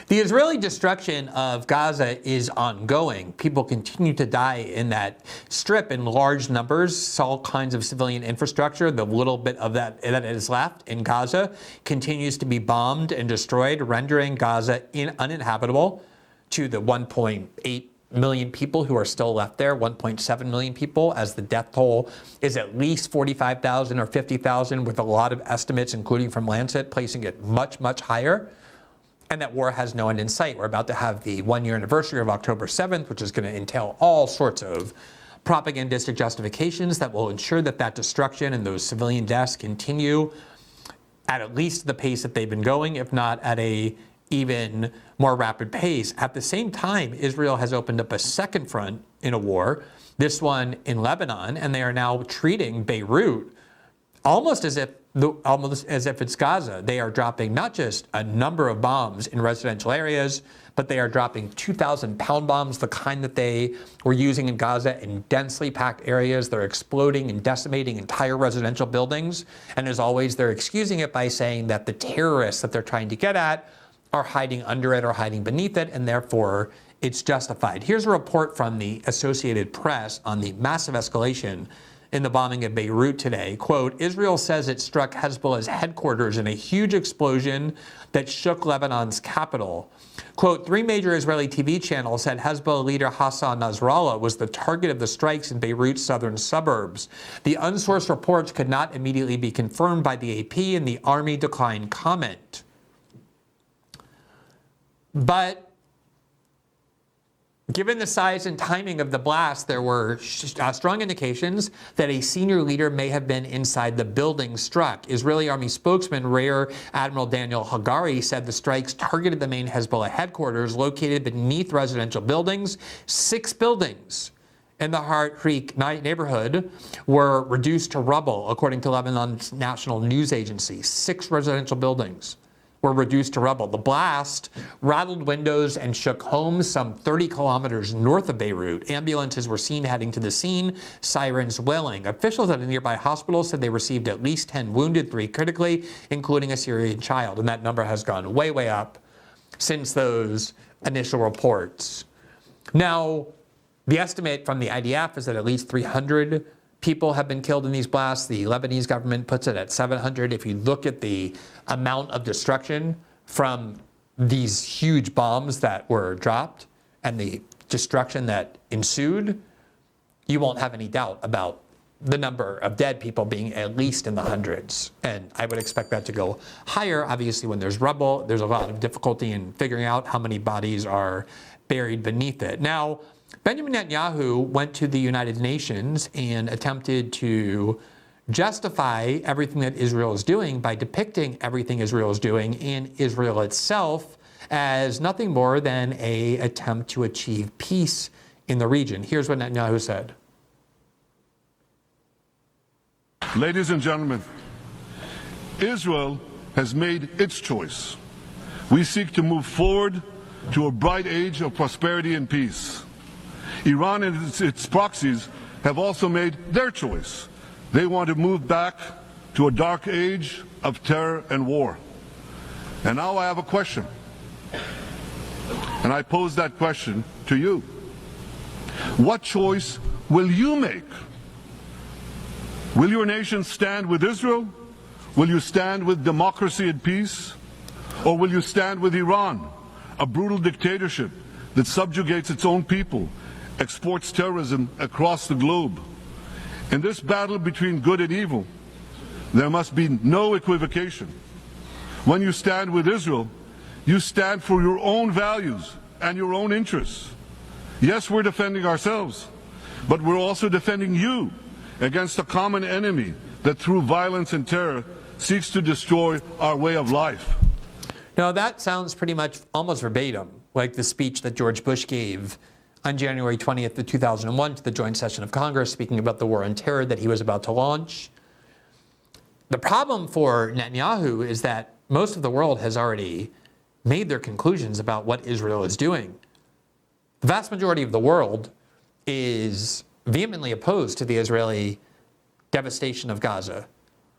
The Israeli destruction of Gaza is ongoing. People continue to die in that strip in large numbers. All kinds of civilian infrastructure, the little bit of that is left in Gaza, continues to be bombed and destroyed, rendering Gaza uninhabitable to the 1.8 million people who are still left there, 1.7 million people, as the death toll is at least 45,000 or 50,000, with a lot of estimates, including from Lancet, placing it much, much higher. And that war has no end in sight. We're about to have the one-year anniversary of October 7th, which is going to entail all sorts of propagandistic justifications that will ensure that that destruction and those civilian deaths continue at least the pace that they've been going, if not at a even more rapid pace. At the same time, Israel has opened up a second front in a war, this one in Lebanon, and they are now treating Beirut almost as if it's Gaza. They are dropping not just a number of bombs in residential areas, but they are dropping 2,000-pound bombs, the kind that they were using in Gaza in densely packed areas. They're exploding and decimating entire residential buildings. And as always, they're excusing it by saying that the terrorists that they're trying to get at are hiding under it or hiding beneath it, and therefore it's justified. Here's a report from the Associated Press on the massive escalation in the bombing of Beirut today. Quote, Israel says it struck Hezbollah's headquarters in a huge explosion that shook Lebanon's capital. Quote, 3 major Israeli TV channels said Hezbollah leader Hassan Nasrallah was the target of the strikes in Beirut's southern suburbs. The unsourced reports could not immediately be confirmed by the AP, and the army declined comment. But given the size and timing of the blast, there were strong indications that a senior leader may have been inside the building struck. Israeli Army spokesman Rear Admiral Daniel Hagari said the strikes targeted the main Hezbollah headquarters located beneath residential buildings. 6 buildings in the Hart Creek neighborhood were reduced to rubble, according to Lebanon's national news agency. 6 residential buildings were reduced to rubble. The blast rattled windows and shook homes some 30 kilometers north of Beirut. Ambulances were seen heading to the scene, sirens wailing. Officials at a nearby hospital said they received at least 10 wounded, 3 critically, including a Syrian child. And that number has gone way, way up since those initial reports. Now, the estimate from the IDF is that at least 300 people have been killed in these blasts. The Lebanese government puts it at 700. If you look at the amount of destruction from these huge bombs that were dropped and the destruction that ensued, you won't have any doubt about the number of dead people being at least in the hundreds. And I would expect that to go higher. Obviously, when there's rubble, there's a lot of difficulty in figuring out how many bodies are buried beneath it. Now, Benjamin Netanyahu went to the United Nations and attempted to justify everything that Israel is doing by depicting everything Israel is doing in Israel itself as nothing more than an attempt to achieve peace in the region. Here's what Netanyahu said. Ladies and gentlemen, Israel has made its choice. We seek to move forward to a bright age of prosperity and peace. Iran and its proxies have also made their choice. They want to move back to a dark age of terror and war. And now I have a question. And I pose that question to you. What choice will you make? Will your nation stand with Israel? Will you stand with democracy and peace? Or will you stand with Iran, a brutal dictatorship that subjugates its own people, exports terrorism across the globe? In this battle between good and evil, there must be no equivocation. When you stand with Israel, you stand for your own values and your own interests. Yes, we're defending ourselves, but we're also defending you against a common enemy that through violence and terror seeks to destroy our way of life. Now that sounds pretty much almost verbatim like the speech that George Bush gave on January 20th of 2001 to the joint session of Congress, speaking about the war on terror that he was about to launch. The problem for Netanyahu is that most of the world has already made their conclusions about what Israel is doing. The vast majority of the world is vehemently opposed to the Israeli devastation of Gaza.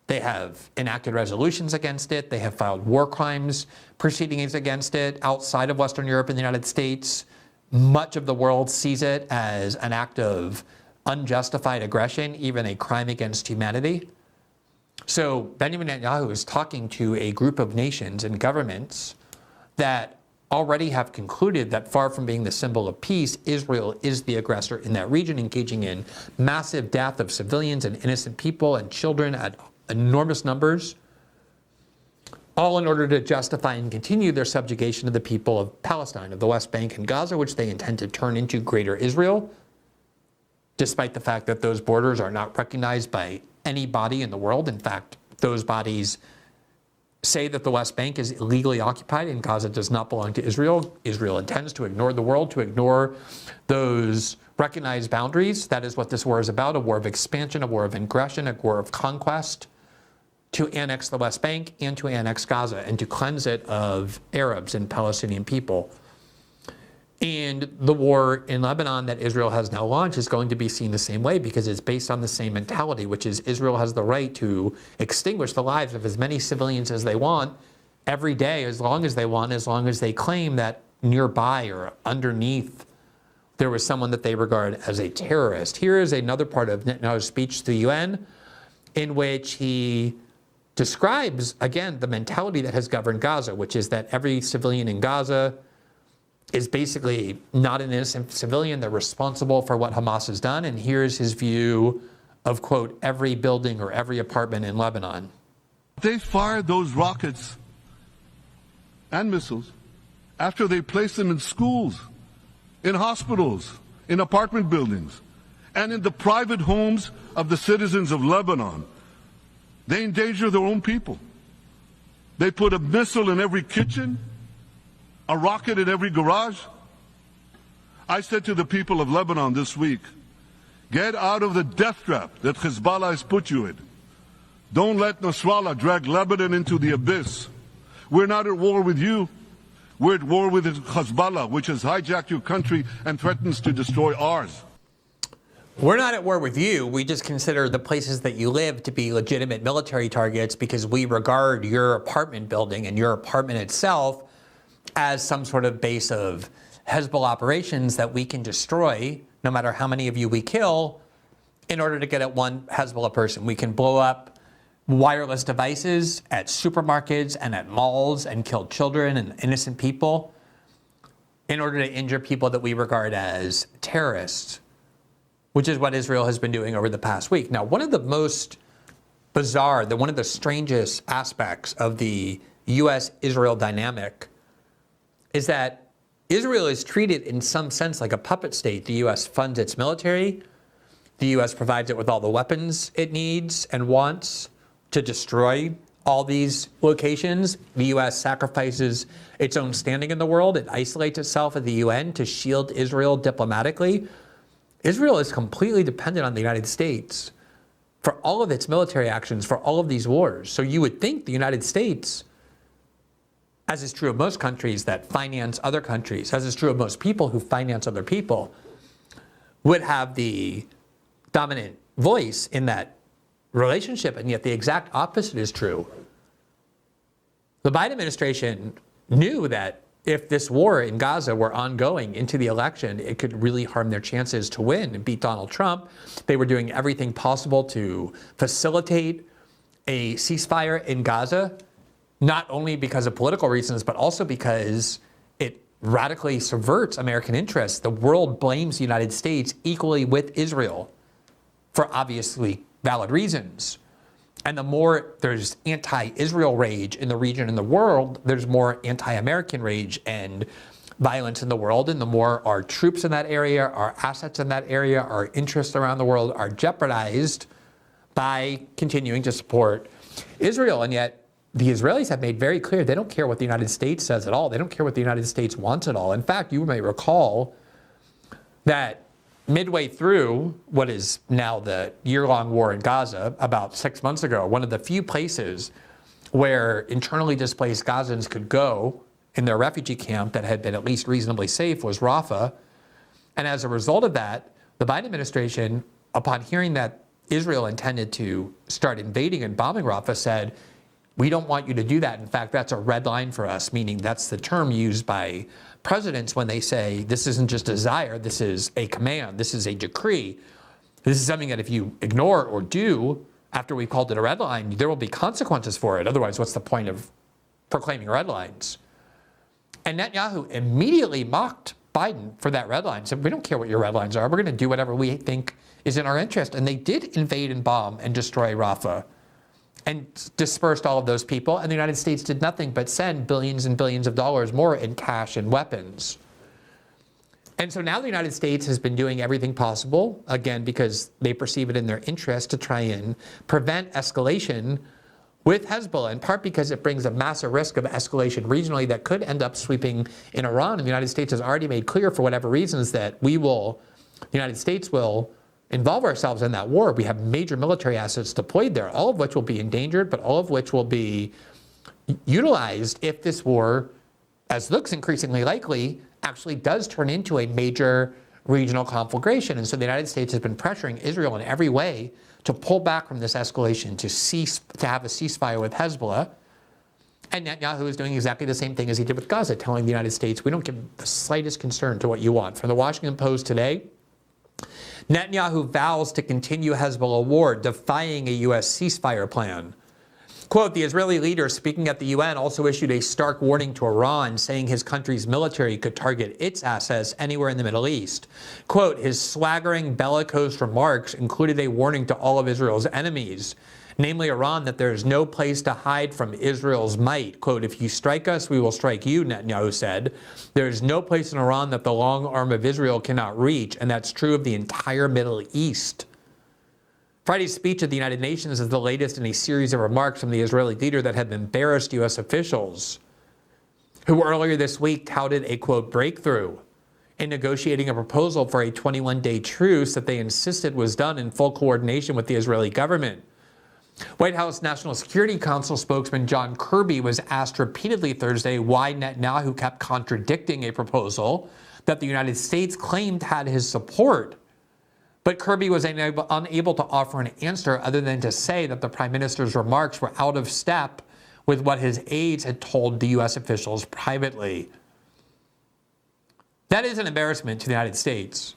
They have enacted resolutions against it. They have filed war crimes proceedings against it outside of Western Europe and the United States. Much of the world sees it as an act of unjustified aggression, even a crime against humanity. So Benjamin Netanyahu is talking to a group of nations and governments that already have concluded that far from being the symbol of peace, Israel is the aggressor in that region, engaging in massive death of civilians and innocent people and children at enormous numbers, all in order to justify and continue their subjugation of the people of Palestine, of the West Bank and Gaza, which they intend to turn into Greater Israel, despite the fact that those borders are not recognized by any body in the world. In fact, those bodies say that the West Bank is illegally occupied and Gaza does not belong to Israel. Israel intends to ignore the world, to ignore those recognized boundaries. That is what this war is about, a war of expansion, a war of aggression, a war of conquest, to annex the West Bank and to annex Gaza and to cleanse it of Arabs and Palestinian people. And the war in Lebanon that Israel has now launched is going to be seen the same way, because it's based on the same mentality, which is Israel has the right to extinguish the lives of as many civilians as they want every day, as long as they want, as long as they claim that nearby or underneath there was someone that they regard as a terrorist. Here is another part of Netanyahu's speech to the UN in which he describes, again, the mentality that has governed Gaza, which is that every civilian in Gaza is basically not an innocent civilian. They're responsible for what Hamas has done. And here's his view of, quote, every building or every apartment in Lebanon. They fired those rockets and missiles after they placed them in schools, in hospitals, in apartment buildings, and in the private homes of the citizens of Lebanon. They endanger their own people. They put a missile in every kitchen, a rocket in every garage. I said to the people of Lebanon this week, get out of the death trap that Hezbollah has put you in. Don't let Nasrallah drag Lebanon into the abyss. We're not at war with you. We're at war with Hezbollah, which has hijacked your country and threatens to destroy ours. We're not at war with you. We just consider the places that you live to be legitimate military targets because we regard your apartment building and your apartment itself as some sort of base of Hezbollah operations that we can destroy, no matter how many of you we kill, in order to get at one Hezbollah person. We can blow up wireless devices at supermarkets and at malls and kill children and innocent people in order to injure people that we regard as terrorists, which is what Israel has been doing over the past week. Now, one of the most bizarre, one of the strangest aspects of the U.S.-Israel dynamic is that Israel is treated in some sense like a puppet state. The U.S. funds its military. The U.S. provides it with all the weapons it needs and wants to destroy all these locations. The U.S. sacrifices its own standing in the world. It isolates itself at the UN to shield Israel diplomatically. Israel is completely dependent on the United States for all of its military actions, for all of these wars. So you would think the United States, as is true of most countries that finance other countries, as is true of most people who finance other people, would have the dominant voice in that relationship, and yet the exact opposite is true. The Biden administration knew that if this war in Gaza were ongoing into the election, it could really harm their chances to win and beat Donald Trump. They were doing everything possible to facilitate a ceasefire in Gaza, not only because of political reasons, but also because it radically subverts American interests. The world blames the United States equally with Israel for obviously valid reasons. And the more there's anti-Israel rage in the region and the world, there's more anti-American rage and violence in the world. And the more our troops in that area, our assets in that area, our interests around the world are jeopardized by continuing to support Israel. And yet the Israelis have made very clear they don't care what the United States says at all. They don't care what the United States wants at all. In fact, you may recall that midway through what is now the year-long war in Gaza, about 6 months ago, one of the few places where internally displaced Gazans could go in their refugee camp that had been at least reasonably safe was Rafah. And as a result of that, the Biden administration, upon hearing that Israel intended to start invading and bombing Rafah, said, we don't want you to do that. In fact, that's a red line for us, meaning that's the term used by presidents when they say, this isn't just a desire, this is a command, this is a decree. This is something that if you ignore or do after we've called it a red line, there will be consequences for it. Otherwise, what's the point of proclaiming red lines? And Netanyahu immediately mocked Biden for that red line. Said, we don't care what your red lines are. We're going to do whatever we think is in our interest. And they did invade and bomb and destroy Rafah and dispersed all of those people. And the United States did nothing but send billions and billions of dollars more in cash and weapons. And so now the United States has been doing everything possible, again, because they perceive it in their interest to try and prevent escalation with Hezbollah, in part because it brings a massive risk of escalation regionally that could end up sweeping in Iran. And the United States has already made clear, for whatever reasons, that the United States will involve ourselves in that war. We have major military assets deployed there, all of which will be endangered, but all of which will be utilized if this war, as looks increasingly likely, actually does turn into a major regional conflagration. And so the United States has been pressuring Israel in every way to pull back from this escalation, to have a ceasefire with Hezbollah. And Netanyahu is doing exactly the same thing as he did with Gaza, telling the United States, we don't give the slightest concern to what you want. From the Washington Post today, Netanyahu vows to continue Hezbollah war, defying a U.S. ceasefire plan. Quote, the Israeli leader speaking at the UN also issued a stark warning to Iran, saying his country's military could target its assets anywhere in the Middle East. Quote, his swaggering bellicose remarks included a warning to all of Israel's enemies, namely Iran, that there is no place to hide from Israel's might. Quote, if you strike us, we will strike you, Netanyahu said. There is no place in Iran that the long arm of Israel cannot reach, and that's true of the entire Middle East. Friday's speech at the United Nations is the latest in a series of remarks from the Israeli leader that have embarrassed U.S. officials, who earlier this week touted a, quote, breakthrough in negotiating a proposal for a 21-day truce that they insisted was done in full coordination with the Israeli government. White House National Security Council spokesman John Kirby was asked repeatedly Thursday why Netanyahu kept contradicting a proposal that the United States claimed had his support. But Kirby was unable to offer an answer other than to say that the prime minister's remarks were out of step with what his aides had told the U.S. officials privately. That is an embarrassment to the United States,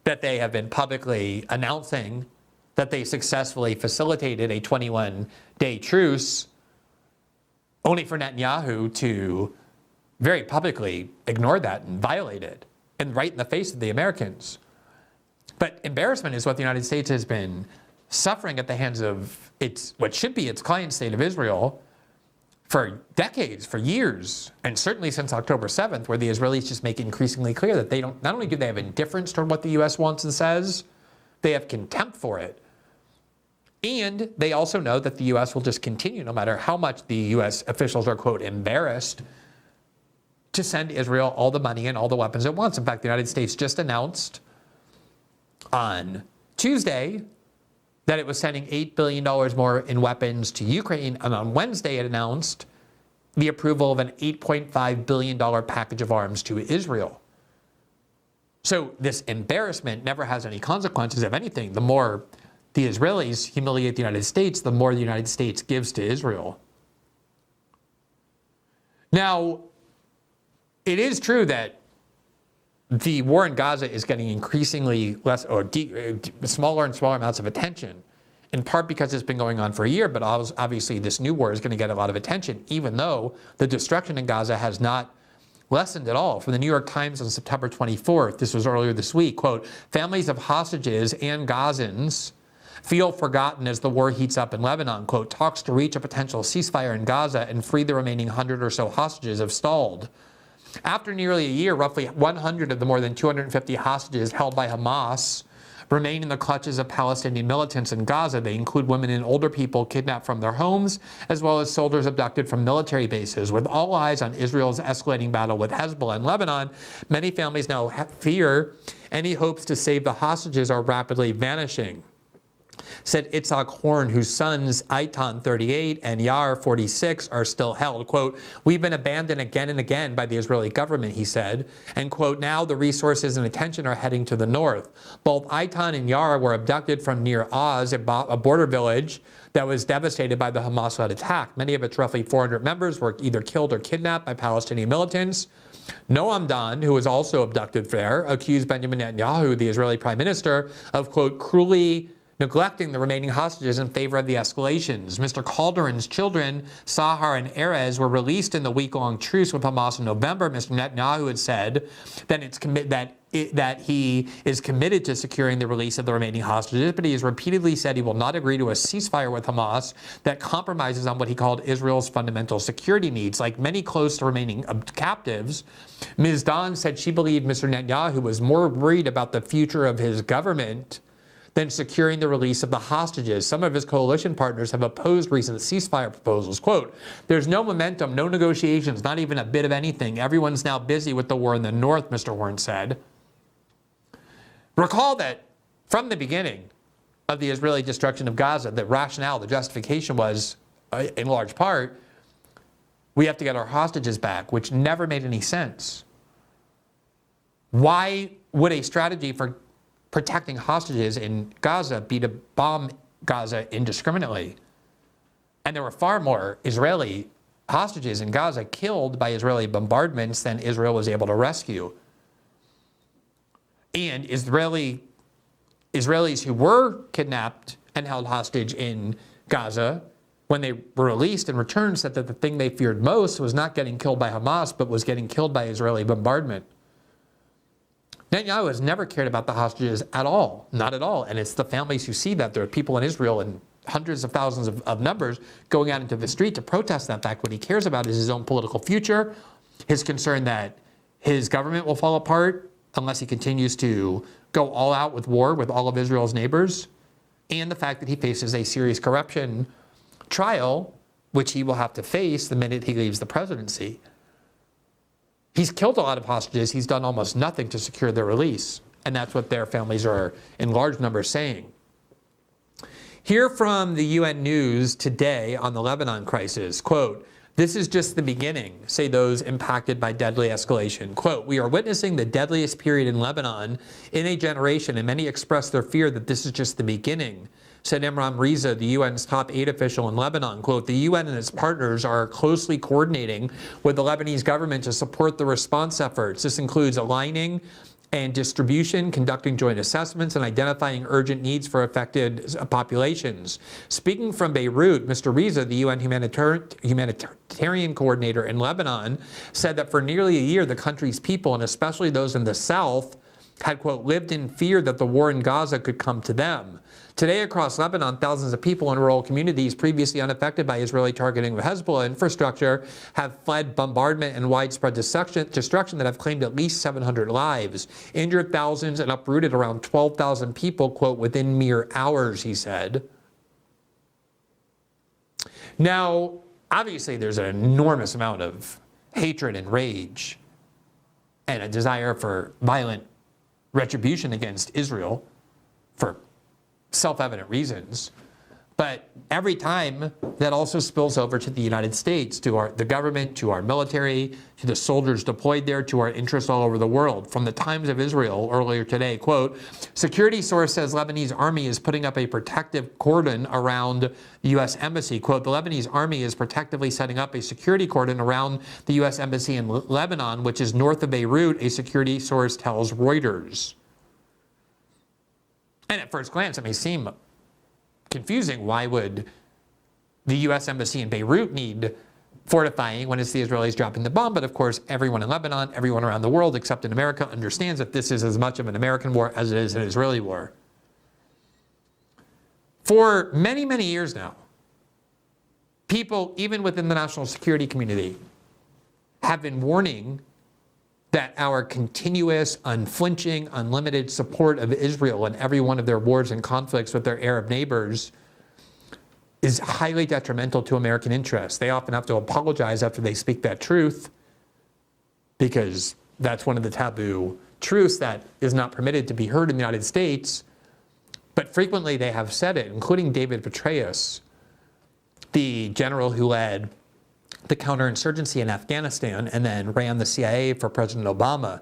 that they have been publicly announcing that they successfully facilitated a 21-day truce, only for Netanyahu to very publicly ignore that and violate it, and right in the face of the Americans. But embarrassment is what the United States has been suffering at the hands of what should be its client state of Israel for decades, for years, and certainly since October 7th, where the Israelis just make it increasingly clear that they don't, not only do they have indifference toward what the U.S. wants and says, they have contempt for it. And they also know that the U.S. will just continue, no matter how much the U.S. officials are, quote, embarrassed, to send Israel all the money and all the weapons it wants. In fact, the United States just announced on Tuesday that it was sending $8 billion more in weapons to Ukraine, and on Wednesday it announced the approval of an $8.5 billion package of arms to Israel. So this embarrassment never has any consequences. If anything, the more the Israelis humiliate the United States, the more the United States gives to Israel. Now, it is true that the war in Gaza is getting increasingly less, or smaller and smaller amounts of attention, in part because it's been going on for a year, but obviously this new war is going to get a lot of attention, even though the destruction in Gaza has not lessened at all. From the New York Times on September 24th, this was earlier this week, quote, families of hostages and Gazans feel forgotten as the war heats up in Lebanon. Quote, talks to reach a potential ceasefire in Gaza and free the remaining 100 or so hostages have stalled. After nearly a year, roughly 100 of the more than 250 hostages held by Hamas remain in the clutches of Palestinian militants in Gaza. They include women and older people kidnapped from their homes, as well as soldiers abducted from military bases. With all eyes on Israel's escalating battle with Hezbollah in Lebanon, many families now fear any hopes to save the hostages are rapidly vanishing. said Itzhak Horn, whose sons Eitan, 38, and Yair, 46, are still held. Quote, "We've been abandoned again and again by the Israeli government," he said. And quote, "Now the resources and attention are heading to the north. Both Eitan and Yair were abducted from near Oz, a border village that was devastated by the Hamas-led attack. Many of its roughly 400 members were either killed or kidnapped by Palestinian militants. Noam Dan, who was also abducted there, accused Benjamin Netanyahu, the Israeli prime minister, of, quote, cruelly neglecting the remaining hostages in favor of the escalations. Mr. Calderon's children, Sahar and Erez, were released in the week-long truce with Hamas in November. Mr. Netanyahu had said that he is committed to securing the release of the remaining hostages, but he has repeatedly said he will not agree to a ceasefire with Hamas that compromises on what he called Israel's fundamental security needs. Like many close to remaining captives, Ms. Dan said she believed Mr. Netanyahu was more worried about the future of his government than securing the release of the hostages. Some of his coalition partners have opposed recent ceasefire proposals. Quote, "There's no momentum, no negotiations, not even a bit of anything. Everyone's now busy with the war in the north," Mr. Horn said. Recall that from the beginning of the Israeli destruction of Gaza, the rationale, the justification was, in large part, we have to get our hostages back, which never made any sense. Why would a strategy for protecting hostages in Gaza be to bomb Gaza indiscriminately? And there were far more Israeli hostages in Gaza killed by Israeli bombardments than Israel was able to rescue. And Israelis who were kidnapped and held hostage in Gaza, when they were released and returned, said that the thing they feared most was not getting killed by Hamas, but was getting killed by Israeli bombardment. Netanyahu has never cared about the hostages at all, not at all. And it's the families who see that. There are people in Israel in hundreds of thousands of numbers going out into the street to protest that fact. What he cares about is his own political future, his concern that his government will fall apart unless he continues to go all out with war with all of Israel's neighbors, and the fact that he faces a serious corruption trial, which he will have to face the minute he leaves the presidency. He's killed a lot of hostages. He's done almost nothing to secure their release. And that's what their families are in large numbers saying. Here from the UN News today on the Lebanon crisis, quote, "This is just the beginning," say those impacted by deadly escalation. Quote, "We are witnessing the deadliest period in Lebanon in a generation, and many express their fear that this is just the beginning," said Imran Riza, the UN's top aid official in Lebanon. Quote, "The UN and its partners are closely coordinating with the Lebanese government to support the response efforts. This includes aligning and distribution, conducting joint assessments, and identifying urgent needs for affected populations." Speaking from Beirut, Mr. Riza, the UN humanitarian coordinator in Lebanon, said that for nearly a year, the country's people, and especially those in the south, had, quote, lived in fear that the war in Gaza could come to them. Today, across Lebanon, thousands of people in rural communities previously unaffected by Israeli targeting of Hezbollah infrastructure have fled bombardment and widespread destruction that have claimed at least 700 lives, injured thousands, and uprooted around 12,000 people, quote, within mere hours, he said. Now, obviously, there's an enormous amount of hatred and rage and a desire for violent retribution against Israel for self-evident reasons. But every time that also spills over to the United States, to the government, to our military, to the soldiers deployed there, to our interests all over the world. From the Times of Israel earlier today, quote, "Security source says Lebanese army is putting up a protective cordon around the U.S. embassy." Quote, "The Lebanese army is protectively setting up a security cordon around the U.S. embassy in Lebanon, which is north of Beirut," a security source tells Reuters. And at first glance, it may seem confusing. Why would the U.S. embassy in Beirut need fortifying when it's the Israelis dropping the bomb? But of course, everyone in Lebanon, everyone around the world, except in America, understands that this is as much of an American war as it is an Israeli war. For many, many years now, people, even within the national security community, have been warning that our continuous, unflinching, unlimited support of Israel in every one of their wars and conflicts with their Arab neighbors is highly detrimental to American interests. They often have to apologize after they speak that truth, because that's one of the taboo truths that is not permitted to be heard in the United States. But frequently they have said it, including David Petraeus, the general who led the counterinsurgency in Afghanistan and then ran the CIA for President Obama.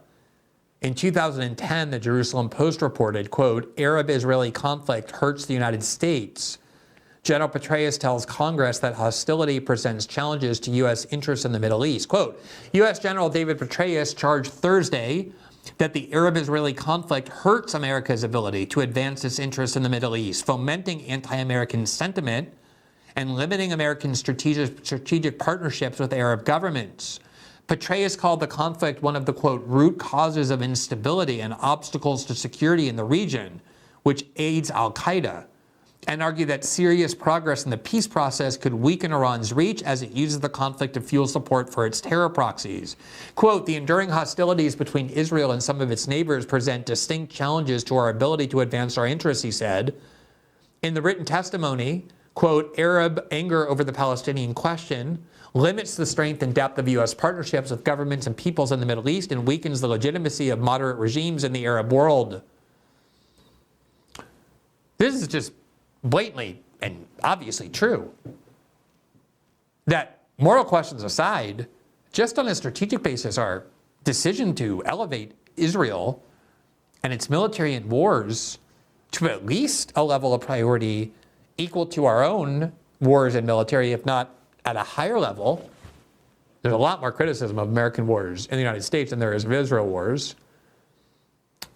In 2010, the Jerusalem Post reported, quote, Arab-Israeli conflict hurts the United States. General Petraeus tells Congress that hostility presents challenges to U.S. interests in the Middle East. Quote, U.S. General David Petraeus charged Thursday that the Arab-Israeli conflict hurts America's ability to advance its interests in the Middle East, fomenting anti-American sentiment and limiting American strategic partnerships with Arab governments. Petraeus called the conflict one of the, quote, root causes of instability and obstacles to security in the region, which aids al-Qaeda, and argued that serious progress in the peace process could weaken Iran's reach as it uses the conflict to fuel support for its terror proxies. Quote, the enduring hostilities between Israel and some of its neighbors present distinct challenges to our ability to advance our interests, he said. In the written testimony, quote, Arab anger over the Palestinian question limits the strength and depth of U.S. partnerships with governments and peoples in the Middle East and weakens the legitimacy of moderate regimes in the Arab world. This is just blatantly and obviously true. That, moral questions aside, just on a strategic basis, our decision to elevate Israel and its military in wars to at least a level of priority equal to our own wars and military, if not at a higher level. There's a lot more criticism of American wars in the United States than there is of Israel wars.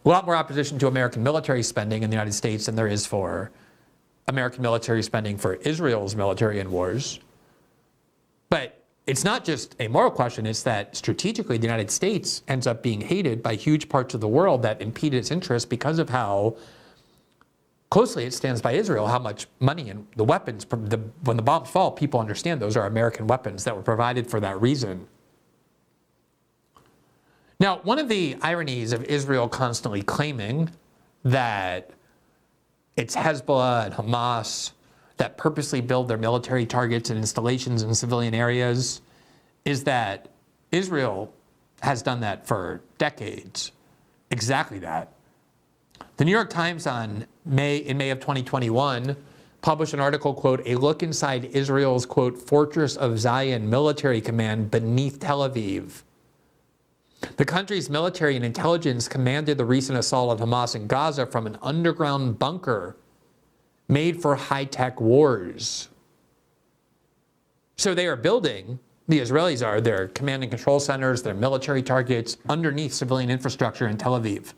A lot more opposition to American military spending in the United States than there is for American military spending for Israel's military and wars. But it's not just a moral question, it's that strategically the United States ends up being hated by huge parts of the world that impede its interests because of how closely it stands by Israel, how much money and the weapons, when the bombs fall, people understand those are American weapons that were provided for that reason. Now, one of the ironies of Israel constantly claiming that it's Hezbollah and Hamas that purposely build their military targets and installations in civilian areas is that Israel has done that for decades. Exactly that. The New York Times in May of 2021 published an article, quote, a look inside Israel's, quote, Fortress of Zion military command beneath Tel Aviv. The country's military and intelligence commanded the recent assault on Hamas in Gaza from an underground bunker made for high-tech wars. So they are building, the Israelis are, their command and control centers, their military targets underneath civilian infrastructure in Tel Aviv.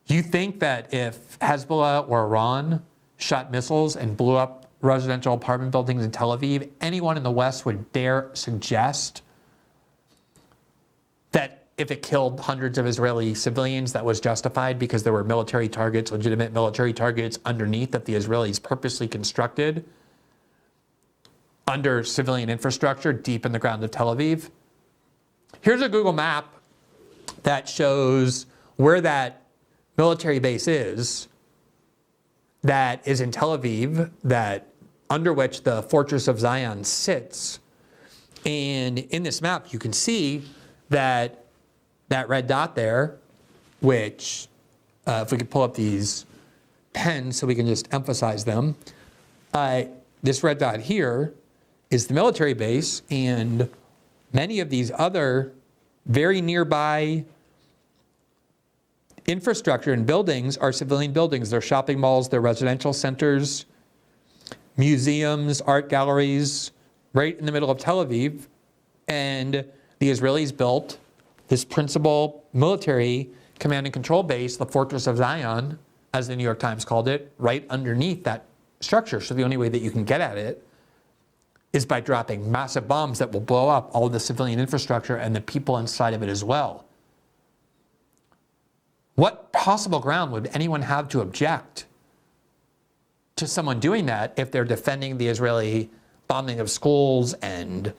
You think that if Hezbollah or Iran shot missiles and blew up residential apartment buildings in Tel Aviv, anyone in the West would dare suggest that if it killed hundreds of Israeli civilians, that was justified because there were military targets, legitimate military targets underneath that the Israelis purposely constructed under civilian infrastructure deep in the ground of Tel Aviv? Here's a Google map that shows where that military base is that is in Tel Aviv, that under which the Fortress of Zion sits. And in this map, you can see that red dot there, which, if we could pull up these pens so we can just emphasize them, this red dot here is the military base, and many of these other very nearby infrastructure and buildings are civilian buildings. They're shopping malls, they're residential centers, museums, art galleries, right in the middle of Tel Aviv. And the Israelis built this principal military command and control base, the Fortress of Zion, as the New York Times called it, right underneath that structure. So the only way that you can get at it is by dropping massive bombs that will blow up all of the civilian infrastructure and the people inside of it as well. What possible ground would anyone have to object to someone doing that if they're defending the Israeli bombing of schools and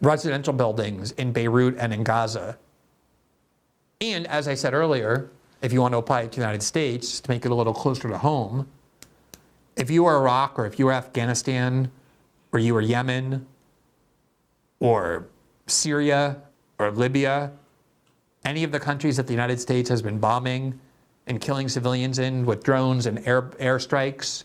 residential buildings in Beirut and in Gaza? And as I said earlier, if you want to apply it to the United States to make it a little closer to home, if you were Iraq or if you were Afghanistan or you were Yemen or Syria or Libya, any of the countries that the United States has been bombing and killing civilians in with drones and airstrikes.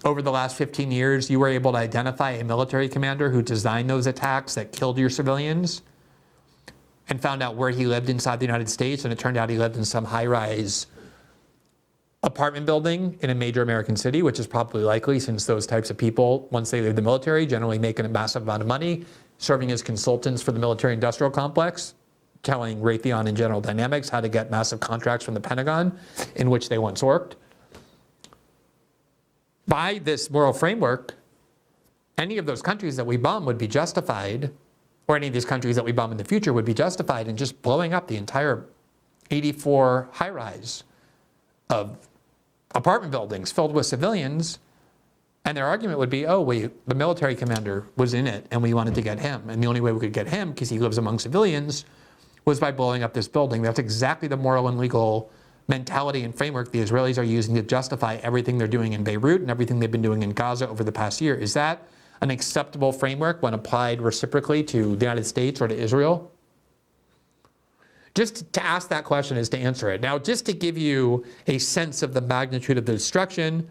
Over the last 15 years, you were able to identify a military commander who designed those attacks that killed your civilians and found out where he lived inside the United States, and it turned out he lived in some high-rise apartment building in a major American city, which is probably likely since those types of people, once they leave the military, generally making a massive amount of money, serving as consultants for the military-industrial complex, telling Raytheon and General Dynamics how to get massive contracts from the Pentagon, in which they once worked. By this moral framework, any of those countries that we bomb would be justified, or any of these countries that we bomb in the future would be justified in just blowing up the entire 84 high-rise of apartment buildings filled with civilians. And their argument would be, oh, the military commander was in it and we wanted to get him. And the only way we could get him, because he lives among civilians, was by blowing up this building. That's exactly the moral and legal mentality and framework the Israelis are using to justify everything they're doing in Beirut and everything they've been doing in Gaza over the past year. Is that an acceptable framework when applied reciprocally to the United States or to Israel? Just to ask that question is to answer it. Now, just to give you a sense of the magnitude of the destruction,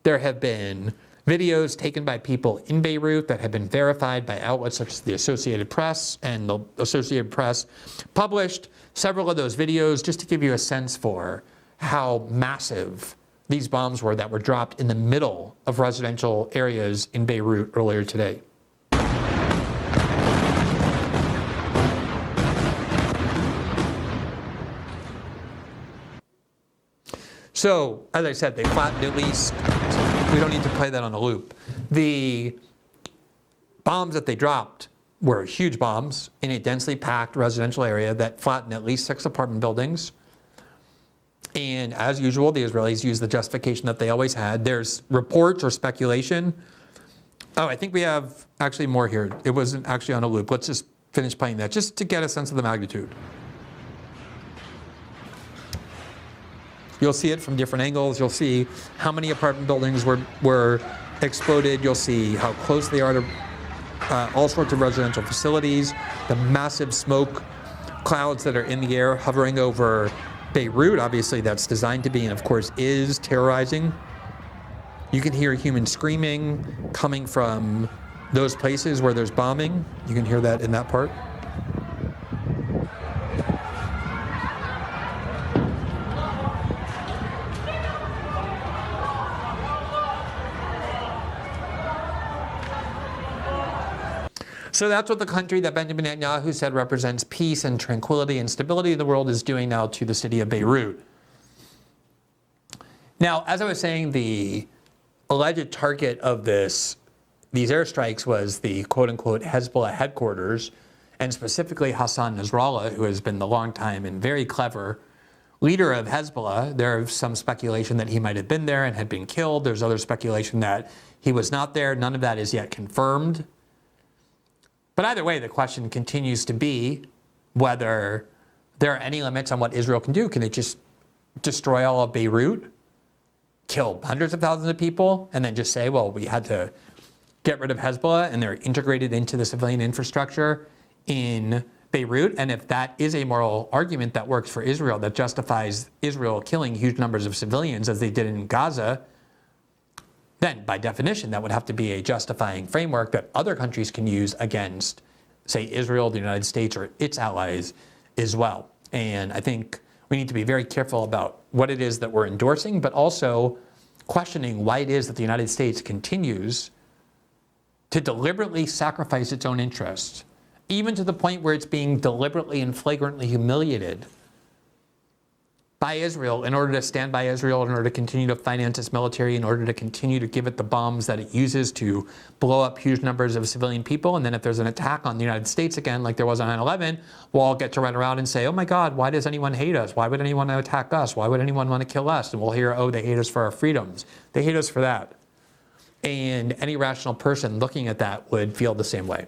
there have been videos taken by people in Beirut that have been verified by outlets such as the Associated Press, and the Associated Press published several of those videos just to give you a sense for how massive these bombs were that were dropped in the middle of residential areas in Beirut earlier today. So, as I said, they flattened at least. We don't need to play that on a loop. The bombs that they dropped were huge bombs in a densely packed residential area that flattened at least 6 apartment buildings. And as usual, the Israelis used the justification that they always had. There's reports or speculation. Oh, I think we have actually more here. It wasn't actually on a loop. Let's just finish playing that just to get a sense of the magnitude. You'll see it from different angles. You'll see how many apartment buildings were exploded. You'll see how close they are to all sorts of residential facilities, the massive smoke clouds that are in the air hovering over Beirut. Obviously, that's designed to be, and of course is, terrorizing. You can hear human screaming coming from those places where there's bombing. You can hear that in that part. So that's what the country that Benjamin Netanyahu said represents peace and tranquility and stability in the world is doing now to the city of Beirut. Now, as I was saying, the alleged target of these airstrikes was the quote-unquote Hezbollah headquarters, and specifically Hassan Nasrallah, who has been the longtime and very clever leader of Hezbollah. There's some speculation that he might have been there and had been killed. There's other speculation that he was not there. None of that is yet confirmed. But either way, the question continues to be whether there are any limits on what Israel can do. Can it just destroy all of Beirut, kill hundreds of thousands of people, and then just say, well, we had to get rid of Hezbollah and they're integrated into the civilian infrastructure in Beirut? And if that is a moral argument that works for Israel, that justifies Israel killing huge numbers of civilians as they did in Gaza, then by definition, that would have to be a justifying framework that other countries can use against, say, Israel, the United States, or its allies as well. And I think we need to be very careful about what it is that we're endorsing, but also questioning why it is that the United States continues to deliberately sacrifice its own interests, even to the point where it's being deliberately and flagrantly humiliated by Israel in order to stand by Israel, in order to continue to finance its military, in order to continue to give it the bombs that it uses to blow up huge numbers of civilian people. And then if there's an attack on the United States again, like there was on 9/11, we'll all get to run around and say, oh my God, why does anyone hate us? Why would anyone attack us? Why would anyone want to kill us? And we'll hear, oh, they hate us for our freedoms. They hate us for that. And any rational person looking at that would feel the same way.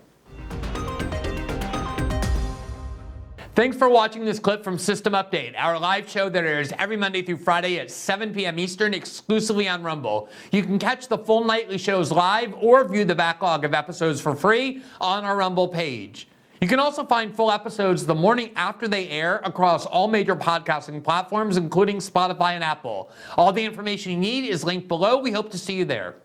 Thanks for watching this clip from System Update, our live show that airs every Monday through Friday at 7 p.m. Eastern, exclusively on Rumble. You can catch the full nightly shows live or view the backlog of episodes for free on our Rumble page. You can also find full episodes the morning after they air across all major podcasting platforms, including Spotify and Apple. All the information you need is linked below. We hope to see you there.